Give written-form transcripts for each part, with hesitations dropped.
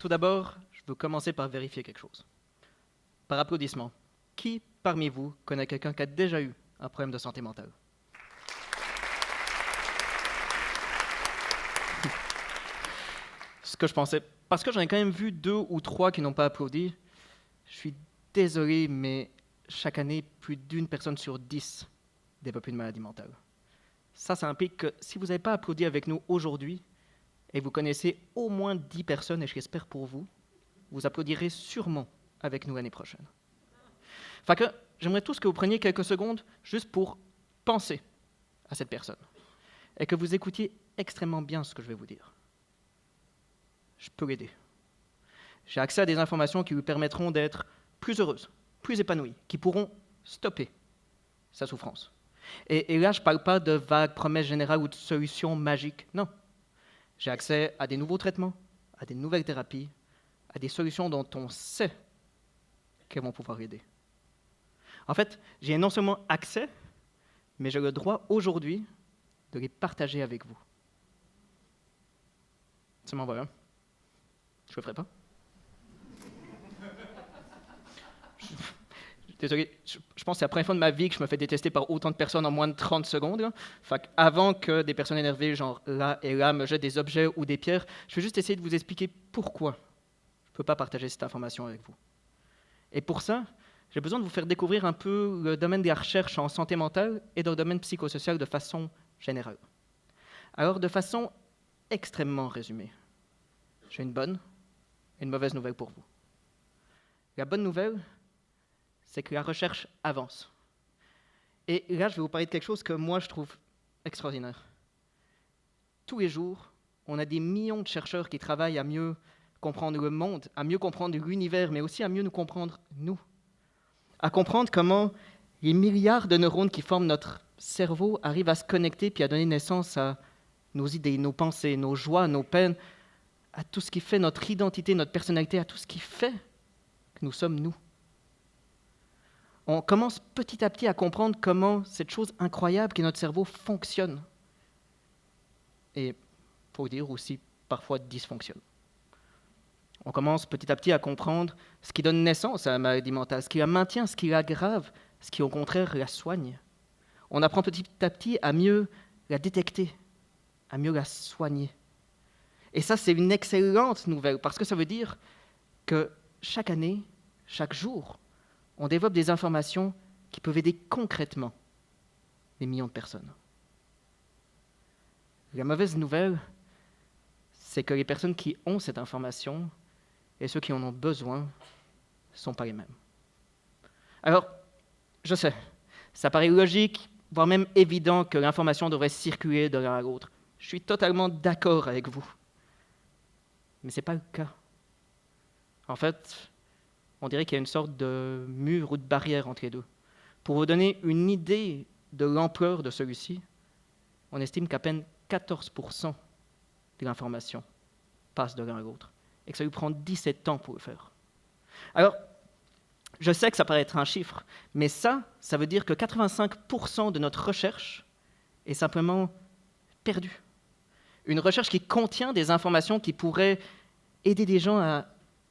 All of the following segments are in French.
Tout d'abord, je veux commencer par vérifier quelque chose. Par applaudissement, qui parmi vous connaît quelqu'un qui a déjà eu un problème de santé mentale? Ce que je pensais, parce que j'en ai quand même vu 2 ou 3 qui n'ont pas applaudi, je suis désolé, mais chaque année, plus d'une personne sur 10 développe une maladie mentale. Ça implique que si vous n'avez pas applaudi avec nous aujourd'hui, et vous connaissez au moins 10 personnes, et j'espère pour vous, vous applaudirez sûrement avec nous l'année prochaine. Enfin que j'aimerais tous que vous preniez quelques secondes juste pour penser à cette personne, et que vous écoutiez extrêmement bien ce que je vais vous dire. Je peux l'aider. J'ai accès à des informations qui lui permettront d'être plus heureuse, plus épanouie, qui pourront stopper sa souffrance. Et là, je ne parle pas de vagues promesses générales ou de solutions magiques, non. J'ai accès à des nouveaux traitements, à des nouvelles thérapies, à des solutions dont on sait qu'elles vont pouvoir aider. En fait, j'ai non seulement accès, mais j'ai le droit aujourd'hui de les partager avec vous. C'est m'en voilà. Je le ferai pas. Désolé, je pense que c'est la première fois de ma vie que je me fais détester par autant de personnes en moins de 30 secondes. Là. Fait avant que des personnes énervées, genre là et là, me jettent des objets ou des pierres, je vais juste essayer de vous expliquer pourquoi je ne peux pas partager cette information avec vous. Et pour ça, j'ai besoin de vous faire découvrir un peu le domaine de la recherche en santé mentale et dans le domaine psychosocial de façon générale. Alors, de façon extrêmement résumée, j'ai une bonne et une mauvaise nouvelle pour vous. La bonne nouvelle, c'est que la recherche avance. Et là, je vais vous parler de quelque chose que moi, je trouve extraordinaire. Tous les jours, on a des millions de chercheurs qui travaillent à mieux comprendre le monde, à mieux comprendre l'univers, mais aussi à mieux nous comprendre, nous. À comprendre comment les milliards de neurones qui forment notre cerveau arrivent à se connecter puis à donner naissance à nos idées, nos pensées, nos joies, nos peines, à tout ce qui fait notre identité, notre personnalité, à tout ce qui fait que nous sommes nous. On commence petit à petit à comprendre comment cette chose incroyable qu'est notre cerveau fonctionne. Et, il faut dire aussi, parfois dysfonctionne. On commence petit à petit à comprendre ce qui donne naissance à la maladie mentale, ce qui la maintient, ce qui l'aggrave, ce qui au contraire la soigne. On apprend petit à petit à mieux la détecter, à mieux la soigner. Et ça, c'est une excellente nouvelle, parce que ça veut dire que chaque année, chaque jour, on développe des informations qui peuvent aider concrètement des millions de personnes. La mauvaise nouvelle, c'est que les personnes qui ont cette information et ceux qui en ont besoin ne sont pas les mêmes. Alors, je sais, ça paraît logique, voire même évident que l'information devrait circuler de l'un à l'autre. Je suis totalement d'accord avec vous. Mais ce n'est pas le cas. En fait, on dirait qu'il y a une sorte de mur ou de barrière entre les deux. Pour vous donner une idée de l'ampleur de celui-ci, on estime qu'à peine 14% de l'information passe de l'un à l'autre, et que ça lui prend 17 ans pour le faire. Alors, je sais que ça paraît être un chiffre, mais ça veut dire que 85% de notre recherche est simplement perdue. Une recherche qui contient des informations qui pourraient aider des gens à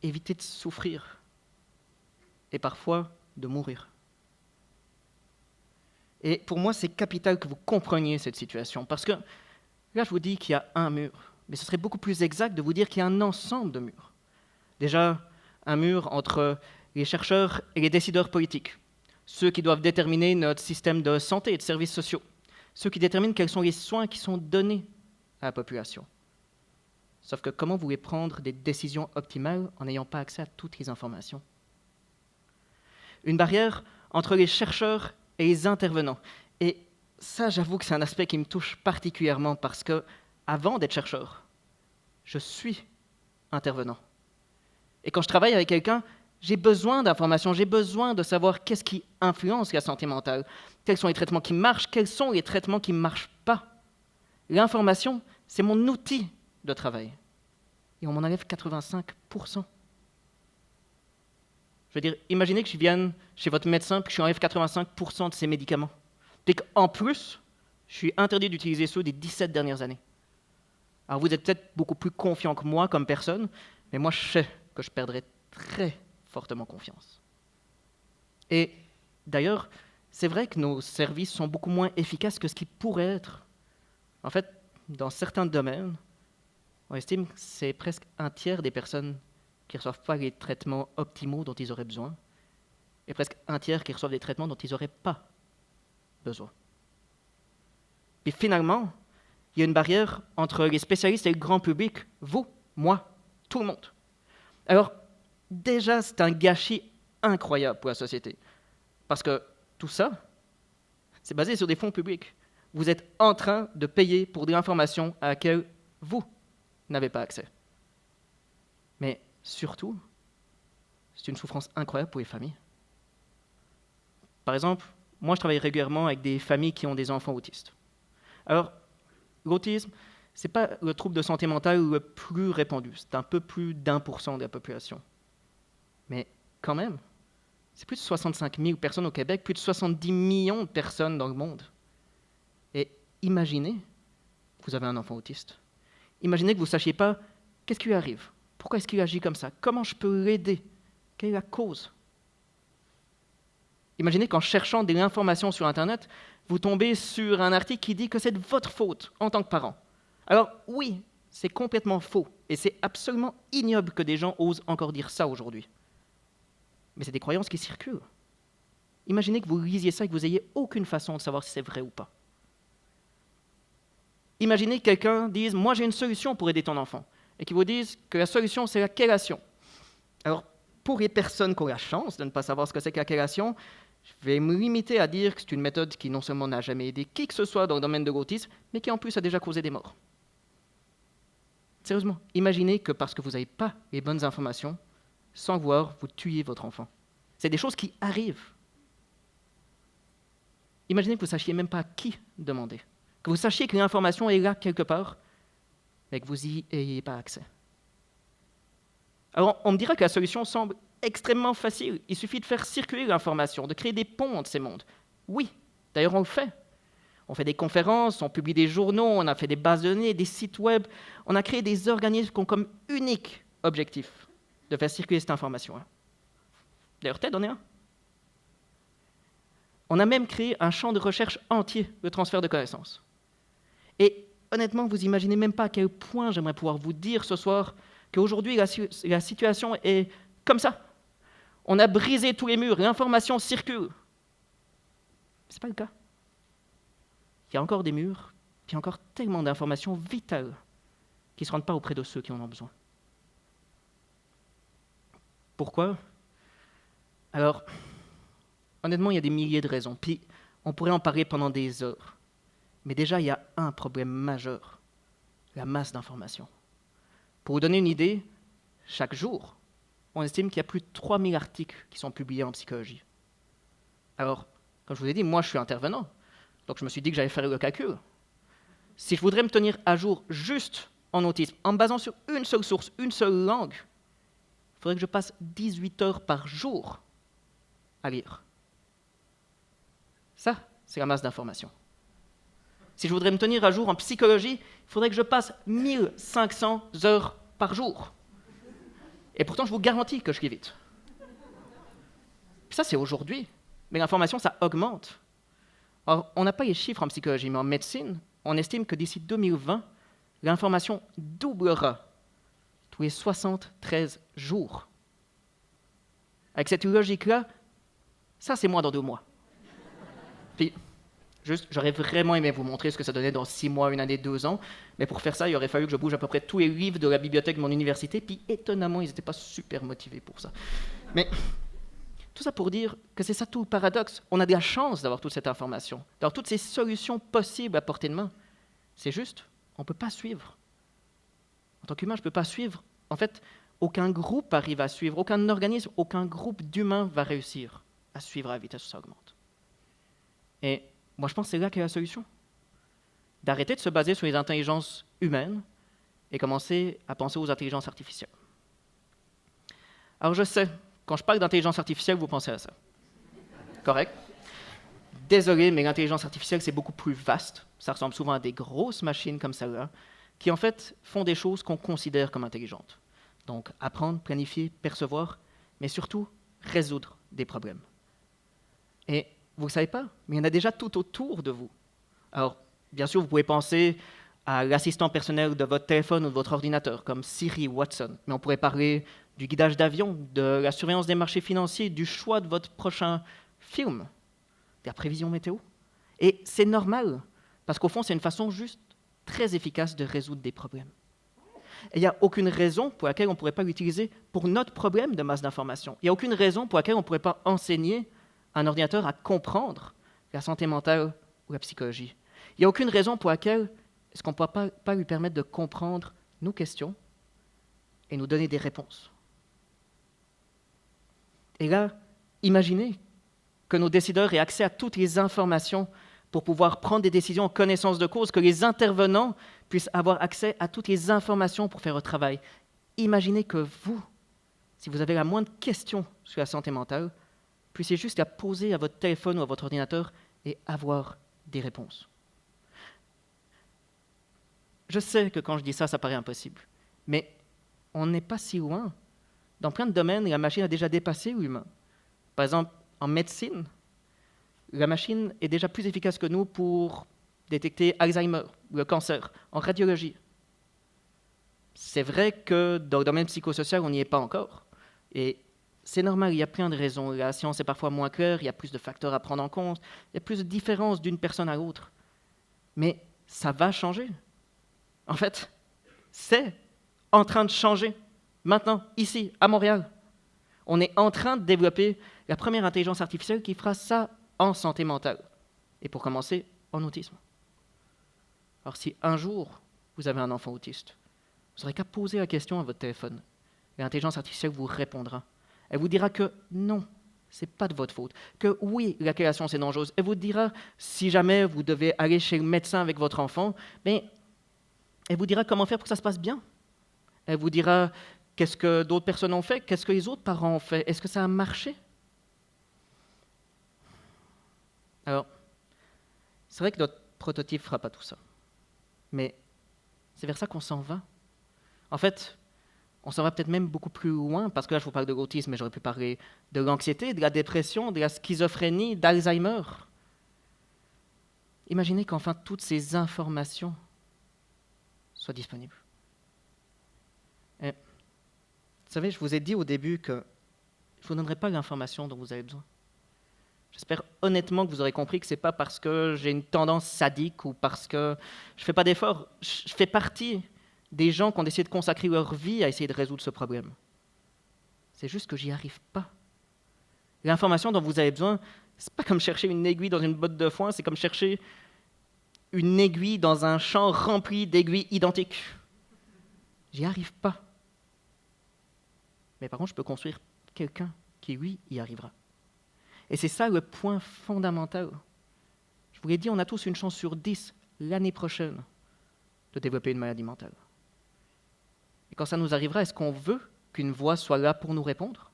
éviter de souffrir, et parfois de mourir. Et pour moi, c'est capital que vous compreniez cette situation, parce que là, je vous dis qu'il y a un mur, mais ce serait beaucoup plus exact de vous dire qu'il y a un ensemble de murs. Déjà, un mur entre les chercheurs et les décideurs politiques, ceux qui doivent déterminer notre système de santé et de services sociaux, ceux qui déterminent quels sont les soins qui sont donnés à la population. Sauf que comment vous voulez prendre des décisions optimales en n'ayant pas accès à toutes les informations? Une barrière entre les chercheurs et les intervenants. Et ça, j'avoue que c'est un aspect qui me touche particulièrement parce que, avant d'être chercheur, je suis intervenant. Et quand je travaille avec quelqu'un, j'ai besoin d'informations, j'ai besoin de savoir qu'est-ce qui influence la santé mentale, quels sont les traitements qui marchent, quels sont les traitements qui ne marchent pas. L'information, c'est mon outil de travail. Et on m'en enlève 85%. Je veux dire, imaginez que je vienne chez votre médecin et que je lui enlève 85% de ses médicaments. Et qu'en plus, je suis interdit d'utiliser ceux des 17 dernières années. Alors vous êtes peut-être beaucoup plus confiant que moi comme personne, Mais moi, je sais que je perdrai très fortement confiance. Et d'ailleurs, c'est vrai que nos services sont beaucoup moins efficaces que ce qu'ils pourraient être. En fait, dans certains domaines, on estime que c'est presque un tiers des personnes qui ne reçoivent pas les traitements optimaux dont ils auraient besoin, et presque un tiers qui reçoivent des traitements dont ils n'auraient pas besoin. Puis finalement, il y a une barrière entre les spécialistes et le grand public, vous, moi, tout le monde. Alors, déjà, c'est un gâchis incroyable pour la société, parce que tout ça, c'est basé sur des fonds publics. Vous êtes en train de payer pour de l'information à laquelle vous n'avez pas accès. Mais surtout, c'est une souffrance incroyable pour les familles. Par exemple, moi je travaille régulièrement avec des familles qui ont des enfants autistes. Alors, l'autisme, ce n'est pas le trouble de santé mentale le plus répandu, c'est un peu plus d'1% de la population. Mais quand même, c'est plus de 65 000 personnes au Québec, plus de 70 millions de personnes dans le monde. Et imaginez que vous avez un enfant autiste. Imaginez que vous ne sachiez pas qu'est-ce qui lui arrive, pourquoi est-ce qu'il agit comme ça, comment je peux l'aider, quelle est la cause. Imaginez qu'en cherchant de l'information sur Internet, vous tombez sur un article qui dit que c'est de votre faute en tant que parent. Alors oui, c'est complètement faux, et c'est absolument ignoble que des gens osent encore dire ça aujourd'hui. Mais c'est des croyances qui circulent. Imaginez que vous lisiez ça et que vous n'ayez aucune façon de savoir si c'est vrai ou pas. Imaginez que quelqu'un dise « moi j'ai une solution pour aider ton enfant » et qu'il vous dise que la solution c'est la chélation. Alors, pour les personnes qui ont la chance de ne pas savoir ce que c'est que la chélation, je vais me limiter à dire que c'est une méthode qui non seulement n'a jamais aidé qui que ce soit dans le domaine de l'autisme, mais qui en plus a déjà causé des morts. Sérieusement, imaginez que parce que vous n'avez pas les bonnes informations, sans voir, vous tuez votre enfant. C'est des choses qui arrivent. Imaginez que vous ne sachiez même pas à qui demander, que vous sachiez que l'information est là quelque part, mais que vous n'y ayez pas accès. Alors, on me dira que la solution semble extrêmement facile. Il suffit de faire circuler l'information, de créer des ponts entre ces mondes. Oui, d'ailleurs, on le fait. On fait des conférences, on publie des journaux, on a fait des bases de données, des sites web. On a créé des organismes qui ont comme unique objectif de faire circuler cette information. D'ailleurs, TED en est un. On a même créé un champ de recherche entier de transfert de connaissances. Et honnêtement, vous n'imaginez même pas à quel point j'aimerais pouvoir vous dire ce soir qu'aujourd'hui, la situation est comme ça. On a brisé tous les murs, l'information circule. Ce n'est pas le cas. Il y a encore des murs, puis il y a encore tellement d'informations vitales qui ne se rendent pas auprès de ceux qui en ont besoin. Pourquoi? Alors, honnêtement, il y a des milliers de raisons, puis on pourrait en parler pendant des heures. Mais déjà, il y a un problème majeur, la masse d'informations. Pour vous donner une idée, chaque jour, on estime qu'il y a plus de 3000 articles qui sont publiés en psychologie. Alors, comme je vous ai dit, moi je suis intervenant, donc je me suis dit que j'allais faire le calcul. Si je voudrais me tenir à jour juste en autisme, en me basant sur une seule source, une seule langue, il faudrait que je passe 18 heures par jour à lire. Ça, c'est la masse d'informations. Si je voudrais me tenir à jour en psychologie, il faudrait que je passe 1500 heures par jour. Et pourtant, je vous garantis que je lis vite. Puis ça, c'est aujourd'hui. Mais l'information, ça augmente. Or, on n'a pas les chiffres en psychologie, mais en médecine, on estime que d'ici 2020, l'information doublera tous les 73 jours. Avec cette logique-là, ça, c'est moi dans 2 mois. Puis, juste, j'aurais vraiment aimé vous montrer ce que ça donnait dans 6 mois, 1 année, 2 ans, mais pour faire ça, il aurait fallu que je bouge à peu près tous les livres de la bibliothèque de mon université, puis étonnamment, ils n'étaient pas super motivés pour ça. Mais tout ça pour dire que c'est ça tout le paradoxe. On a de la chance d'avoir toute cette information, d'avoir toutes ces solutions possibles à portée de main. C'est juste, on ne peut pas suivre. En tant qu'humain, je ne peux pas suivre. En fait, aucun groupe arrive à suivre, aucun organisme, aucun groupe d'humains va réussir à suivre à la vitesse où ça augmente. Et moi, je pense que c'est là qu'est la solution. D'arrêter de se baser sur les intelligences humaines et commencer à penser aux intelligences artificielles. Alors je sais, quand je parle d'intelligence artificielle, vous pensez à ça. Correct? Désolé, mais l'intelligence artificielle, c'est beaucoup plus vaste. Ça ressemble souvent à des grosses machines comme celle-là, qui en fait font des choses qu'on considère comme intelligentes. Donc apprendre, planifier, percevoir, mais surtout résoudre des problèmes. Et vous ne savez pas, mais il y en a déjà tout autour de vous. Alors, bien sûr, vous pouvez penser à l'assistant personnel de votre téléphone ou de votre ordinateur, comme Siri ou Watson. Mais on pourrait parler du guidage d'avion, de la surveillance des marchés financiers, du choix de votre prochain film, de la prévision météo. Et c'est normal, parce qu'au fond, c'est une façon juste très efficace de résoudre des problèmes. Et il n'y a aucune raison pour laquelle on ne pourrait pas l'utiliser pour notre problème de masse d'information. Il n'y a aucune raison pour laquelle on ne pourrait pas enseigner un ordinateur à comprendre la santé mentale ou la psychologie. Il n'y a aucune raison pour laquelle est-ce qu'on ne pourrait pas lui permettre de comprendre nos questions et nous donner des réponses. Et là, imaginez que nos décideurs aient accès à toutes les informations pour pouvoir prendre des décisions en connaissance de cause, que les intervenants puissent avoir accès à toutes les informations pour faire le travail. Imaginez que vous, si vous avez la moindre question sur la santé mentale, puissiez juste la poser à votre téléphone ou à votre ordinateur et avoir des réponses. Je sais que quand je dis ça, ça paraît impossible, mais on n'est pas si loin. Dans plein de domaines, la machine a déjà dépassé l'humain. Par exemple, en médecine, la machine est déjà plus efficace que nous pour détecter Alzheimer ou le cancer, en radiologie. C'est vrai que dans le domaine psychosocial, on n'y est pas encore. Et c'est normal, il y a plein de raisons. La science est parfois moins claire, il y a plus de facteurs à prendre en compte, il y a plus de différences d'une personne à l'autre. Mais ça va changer. En fait, c'est en train de changer. Maintenant, ici, à Montréal, on est en train de développer la première intelligence artificielle qui fera ça en santé mentale. Et pour commencer, en autisme. Alors si un jour, vous avez un enfant autiste, vous n'aurez qu'à poser la question à votre téléphone. Et l'intelligence artificielle vous répondra. Elle vous dira que non, ce n'est pas de votre faute. Que oui, la création, c'est dangereux. Elle vous dira, si jamais vous devez aller chez le médecin avec votre enfant, mais elle vous dira comment faire pour que ça se passe bien. Elle vous dira qu'est-ce que d'autres personnes ont fait, qu'est-ce que les autres parents ont fait, est-ce que ça a marché? Alors, c'est vrai que notre prototype ne fera pas tout ça. Mais c'est vers ça qu'on s'en va. En fait, on s'en va peut-être même beaucoup plus loin, parce que là, je vous parle de l'autisme, mais j'aurais pu parler de l'anxiété, de la dépression, de la schizophrénie, d'Alzheimer. Imaginez qu'enfin toutes ces informations soient disponibles. Et, vous savez, je vous ai dit au début que je ne vous donnerai pas l'information dont vous avez besoin. J'espère honnêtement que vous aurez compris que ce n'est pas parce que j'ai une tendance sadique ou parce que je ne fais pas d'efforts. Je fais partie des gens qui ont décidé de consacrer leur vie à essayer de résoudre ce problème. C'est juste que j'y arrive pas. L'information dont vous avez besoin, c'est pas comme chercher une aiguille dans une botte de foin, c'est comme chercher une aiguille dans un champ rempli d'aiguilles identiques. J'y arrive pas. Mais par contre, je peux construire quelqu'un qui, lui, y arrivera. Et c'est ça le point fondamental. Je vous l'ai dit, on a tous une chance sur 10 l'année prochaine de développer une maladie mentale. Et quand ça nous arrivera, est-ce qu'on veut qu'une voix soit là pour nous répondre?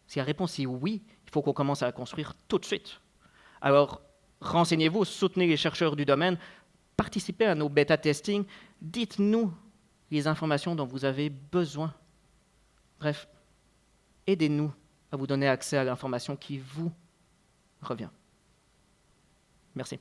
Si la réponse est oui, il faut qu'on commence à la construire tout de suite. Alors, renseignez-vous, soutenez les chercheurs du domaine, participez à nos bêta-testing, dites-nous les informations dont vous avez besoin. Bref, aidez-nous à vous donner accès à l'information qui vous revient. Merci.